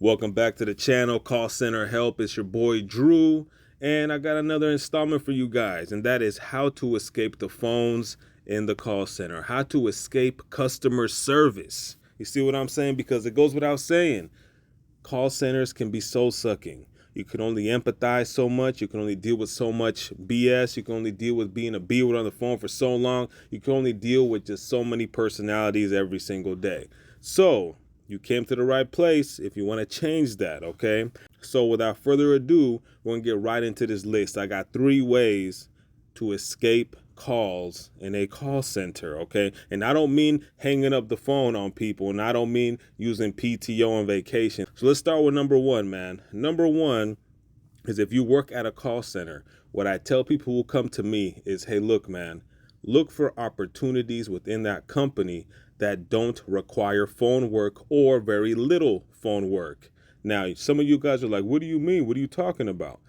Welcome back to the channel, Call Center Help. It's your boy Drew, and I got another installment for you guys, and that is how to escape the phones in the call center, how to escape customer service. You see what I'm saying? Because it goes without saying, call centers can be soul sucking. You can only empathize so much. You can only deal with so much BS. You can only deal with being a B-word on the phone for so long. You can only deal with just so many personalities every single day. So you came to the right place if you want to change that, okay? So without further ado, we're going to get right into this list. I got 3 ways to escape calls in a call center, okay? And I don't mean hanging up the phone on people, and I don't mean using PTO on vacation. So let's start with number 1, man. Number 1 is if you work at a call center, what I tell people who come to me is, hey, look, man, look for opportunities within that company that don't require phone work or very little phone work. Now, some of you guys are like, what do you mean? What are you talking about?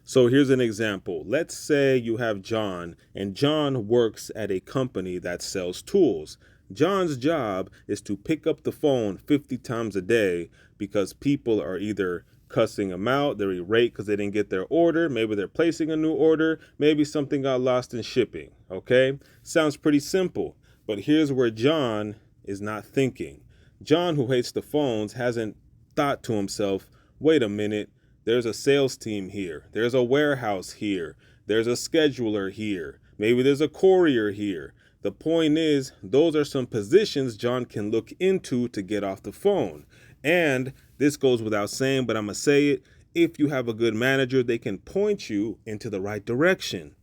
So here's an example. Let's say you have John, and John works at a company that sells tools. John's job is to pick up the phone 50 times a day because people are either cussing him out, they're irate because they didn't get their order, maybe they're placing a new order, maybe something got lost in shipping, okay? Sounds pretty simple, but here's where John is not thinking. John, who hates the phones, hasn't thought to himself, wait a minute, there's a sales team here. There's a warehouse here. There's a scheduler here. Maybe there's a courier here. The point is, those are some positions John can look into to get off the phone. And this goes without saying, but I'm going to say it. If you have a good manager, they can point you into the right direction.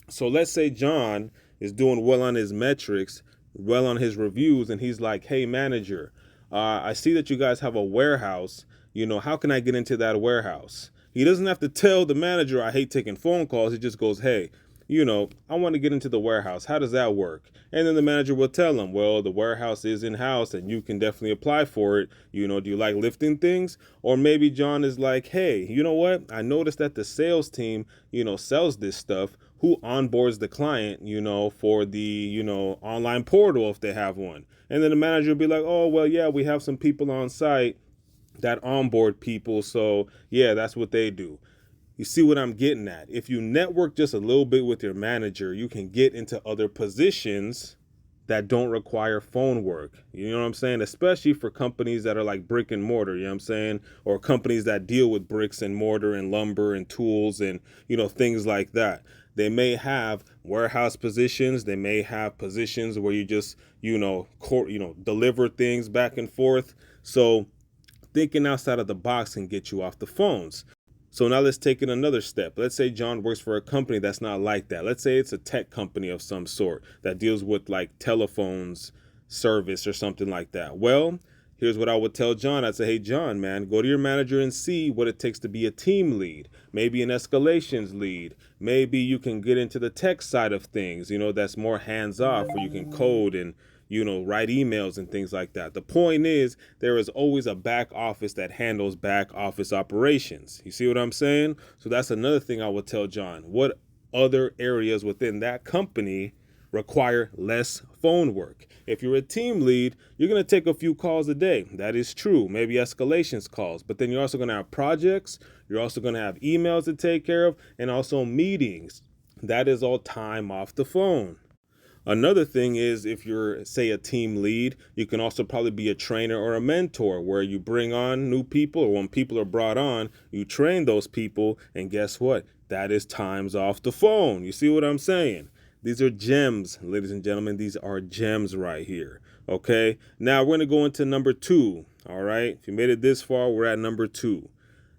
So let's say John is doing well on his metrics, well on his reviews, and he's like, hey, manager, I see that you guys have a warehouse. How can I get into that warehouse? He doesn't have to tell the manager, I hate taking phone calls. He just goes, hey, I want to get into the warehouse. How does that work? And then the manager will tell him, well, the warehouse is in-house and you can definitely apply for it. Do you like lifting things? Or maybe John is like, hey, you know what? I noticed that the sales team, sells this stuff. Who onboards the client, for the, online portal if they have one? And then the manager will be like, oh, well, yeah, we have some people on site that onboard people. So yeah, that's what they do. You see what I'm getting at? If you network just a little bit with your manager, you can get into other positions that don't require phone work. You know what I'm saying? Especially for companies that are like brick and mortar, you know what I'm saying? Or companies that deal with bricks and mortar and lumber and tools and, things like that. They may have warehouse positions. They may have positions where you just, deliver things back and forth. So thinking outside of the box can get you off the phones. So now let's take it another step. Let's say John works for a company that's not like that. Let's say it's a tech company of some sort that deals with like telephones service or something like that. Well, here's what I would tell John. I'd say, hey, John, man, go to your manager and see what it takes to be a team lead, maybe an escalations lead. Maybe you can get into the tech side of things, that's more hands off where you can code and write emails and things like that. The point is, there is always a back office that handles back office operations. You see what I'm saying? So that's another thing I would tell John. What other areas within that company require less phone work? If you're a team lead, you're going to take a few calls a day. That is true. Maybe escalations calls, but then you're also going to have projects. You're also going to have emails to take care of and also meetings. That is all time off the phone. Another thing is if you're, say, a team lead, you can also probably be a trainer or a mentor where you bring on new people, or when people are brought on, you train those people. And guess what? That is times off the phone. You see what I'm saying? These are gems, ladies and gentlemen. These are gems right here. Okay. Now we're going to go into number 2. All right. If you made it this far, we're at number 2.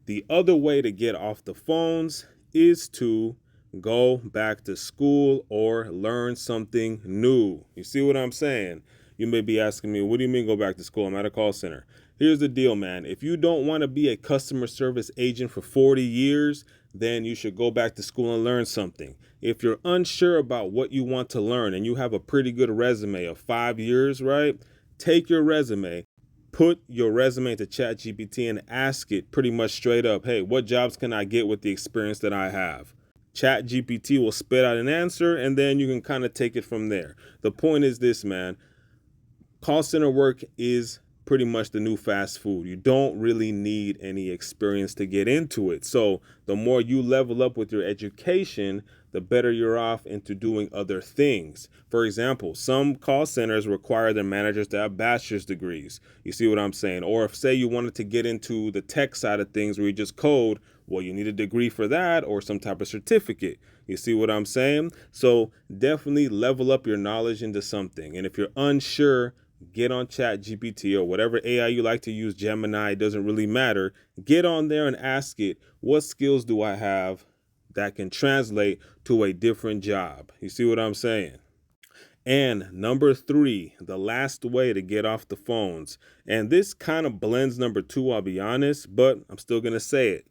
The other way to get off the phones is to go back to school or learn something new. You see what I'm saying? You may be asking me, what do you mean go back to school? I'm at a call center. Here's the deal, man. If you don't want to be a customer service agent for 40 years, then you should go back to school and learn something. If you're unsure about what you want to learn and you have a pretty good resume of 5 years, right? Take your resume, put your resume into ChatGPT and ask it pretty much straight up, hey, what jobs can I get with the experience that I have? ChatGPT will spit out an answer, and then you can kind of take it from there. The point is this, man. Call center work is pretty much the new fast food. You don't really need any experience to get into it. So the more you level up with your education, the better you're off into doing other things. For example, some call centers require their managers to have bachelor's degrees. You see what I'm saying? Or if, say, you wanted to get into the tech side of things where you just code, well, you need a degree for that or some type of certificate. You see what I'm saying? So definitely level up your knowledge into something. And if you're unsure, get on ChatGPT or whatever AI you like to use, Gemini, it doesn't really matter. Get on there and ask it, what skills do I have that can translate to a different job? You see what I'm saying? And number 3, the last way to get off the phones. And this kind of blends number 2, I'll be honest, but I'm still going to say it.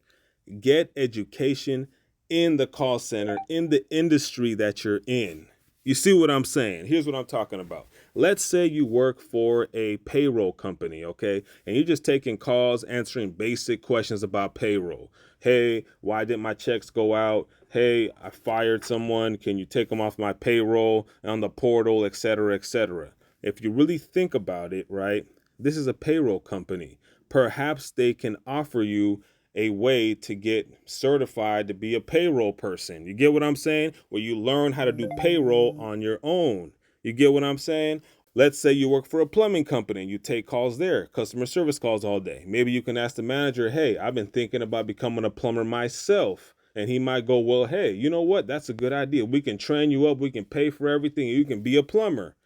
Get education in the call center, in the industry that you're in. You see what I'm saying? Here's what I'm talking about. Let's say you work for a payroll company, okay? And you're just taking calls, answering basic questions about payroll. Hey, why didn't my checks go out? Hey, I fired someone. Can you take them off my payroll on the portal, et cetera, et cetera? If you really think about it, right, this is a payroll company. Perhaps they can offer you a way to get certified to be a payroll person. You get what I'm saying? Where you learn how to do payroll on your own. You get what I'm saying? Let's say you work for a plumbing company and you take calls there, customer service calls all day. Maybe you can ask the manager, hey, I've been thinking about becoming a plumber myself. And he might go, well, hey, you know what? That's a good idea. We can train you up. We can pay for everything. You can be a plumber.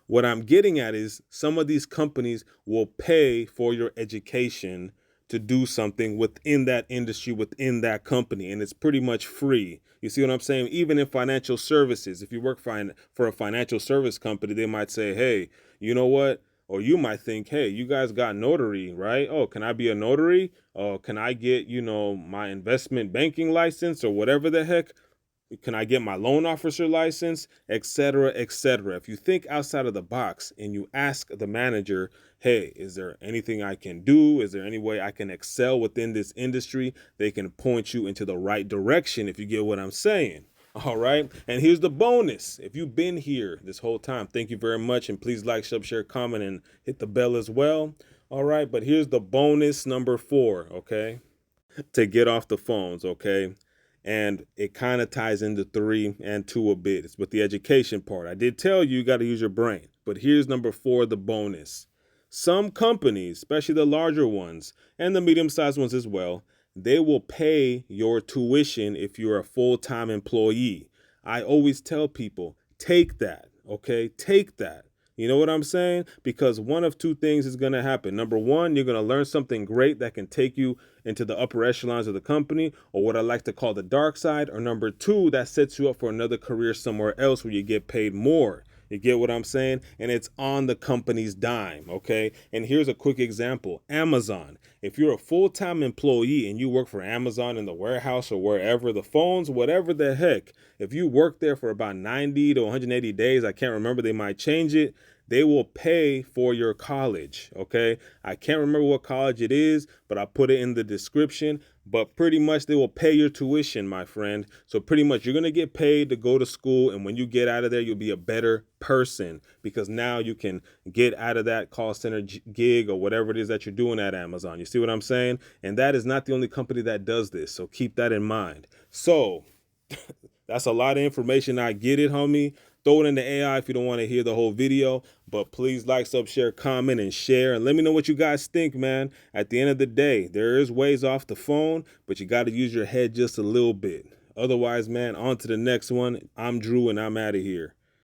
What I'm getting at is some of these companies will pay for your education to do something within that industry, within that company, and it's pretty much free. You see what I'm saying? Even in financial services, if you work for a financial service company, they might say, hey, you know what? Or you might think, hey, you guys got notary, right? Oh, can I be a notary? Oh, can I get, my investment banking license or whatever the heck? Can I get my loan officer license, et cetera, et cetera? If you think outside of the box and you ask the manager, hey, is there anything I can do? Is there any way I can excel within this industry? They can point you into the right direction, if you get what I'm saying. All right. And here's the bonus. If you've been here this whole time, thank you very much. And please like, sub, share, comment, and hit the bell as well. All right. But here's the bonus number 4. Okay. To get off the phones. Okay. And it kind of ties into 3 and 2 a bit. It's with the education part. I did tell you got to use your brain. But here's number 4, the bonus. Some companies, especially the larger ones and the medium-sized ones as well, they will pay your tuition if you're a full-time employee. I always tell people, take that, okay? Take that. You know what I'm saying? Because one of 2 things is going to happen. Number 1, you're going to learn something great that can take you into the upper echelons of the company, or what I like to call the dark side. Or number 2, that sets you up for another career somewhere else where you get paid more. You get what I'm saying? And it's on the company's dime, okay? And here's a quick example. Amazon. If you're a full-time employee and you work for Amazon in the warehouse or wherever, the phones, whatever the heck, if you work there for about 90 to 180 days, I can't remember, they might change it, they will pay for your college, okay? I can't remember what college it is, but I put it in the description. But pretty much they will pay your tuition, my friend. So pretty much you're going to get paid to go to school. And when you get out of there, you'll be a better person because now you can get out of that call center gig or whatever it is that you're doing at Amazon. You see what I'm saying? And that is not the only company that does this. So keep that in mind. So that's a lot of information. I get it, homie. Throw it in the AI if you don't want to hear the whole video. But please like, sub, share, comment, and share. And let me know what you guys think, man. At the end of the day, there is ways off the phone, but you got to use your head just a little bit. Otherwise, man, on to the next one. I'm Drew, and I'm out of here.